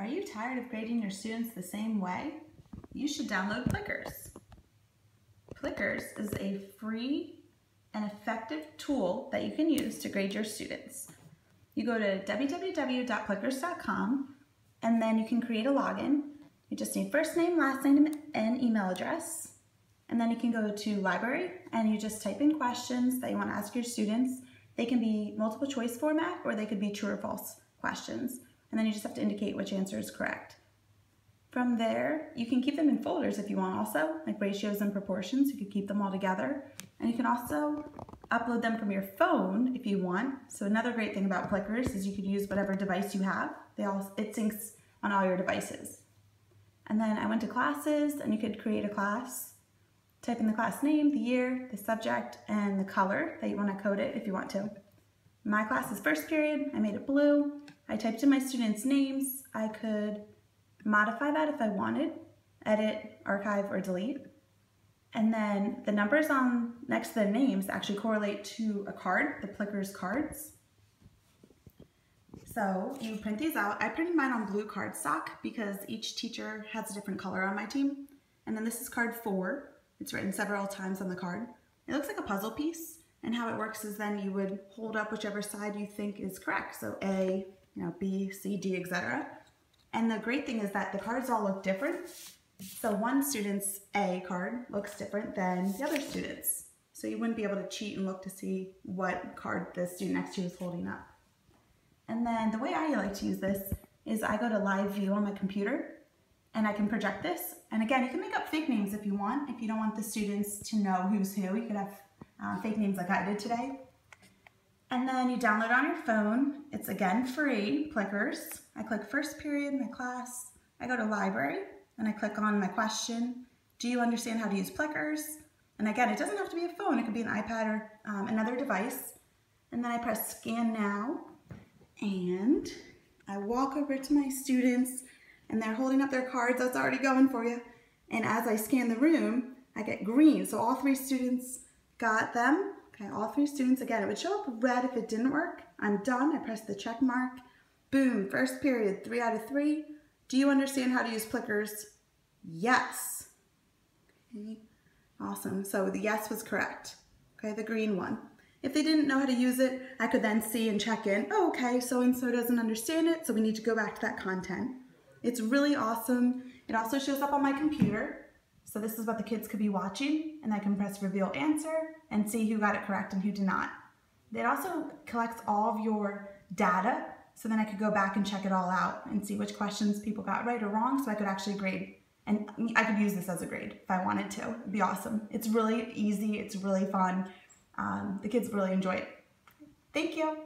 Are you tired of grading your students the same way? You should download Plickers. Plickers is a free and effective tool that you can use to grade your students. You go to www.plickers.com and then you can create a login. You just need first name, last name, and email address. And then you can go to library and you just type in questions that you want to ask your students. They can be multiple choice format or they could be true or false questions. And then you just have to indicate which answer is correct. From there, you can keep them in folders if you want also, like ratios and proportions. You could keep them all together. And you can also upload them from your phone if you want. So another great thing about Plickers is you could use whatever device you have. It syncs on all your devices. And then I went to classes and you could create a class. Type in the class name, the year, the subject, and the color that you want to code it if you want to. My class is first period. I made it blue. I typed in my students' names. I could modify that if I wanted, edit, archive, or delete. And then the numbers on next to their names actually correlate to a card, the Plickers cards. So you print these out. I printed mine on blue cardstock because each teacher has a different color on my team. And then this is card 4. It's written several times on the card. It looks like a puzzle piece, and how it works is then you would hold up whichever side you think is correct. So A, B, C, D, etc. And the great thing is that the cards all look different. So one student's A card looks different than the other student's. So you wouldn't be able to cheat and look to see what card the student next to you is holding up. And then the way I like to use this is I go to live view on my computer and I can project this. And again, you can make up fake names if you want. If you don't want the students to know who's who, you could have fake names like I did today. And then you download on your phone. It's again free, Plickers. I click first period, my class. I go to library and I click on my question. Do you understand how to use Plickers? And again, it doesn't have to be a phone. It could be an iPad or another device. And then I press scan now and I walk over to my students and they're holding up their cards. That's already going for you. And as I scan the room, I get green. So all 3 students got them. Okay, all 3 students. Again, it would show up red if it didn't work. I'm done. I press the check mark. Boom, first period, 3 out of 3. Do you understand how to use Plickers? Yes. Okay, awesome. So the yes was correct. Okay, the green one. If they didn't know how to use it, I could then see and check in. Oh, okay, so-and-so doesn't understand it, so we need to go back to that content. It's really awesome. It also shows up on my computer. So this is what the kids could be watching, and I can press reveal answer and see who got it correct and who did not. It also collects all of your data, so then I could go back and check it all out and see which questions people got right or wrong, so I could actually grade. And I could use this as a grade if I wanted to. It'd be awesome. It's really easy. It's really fun. The kids really enjoy it. Thank you.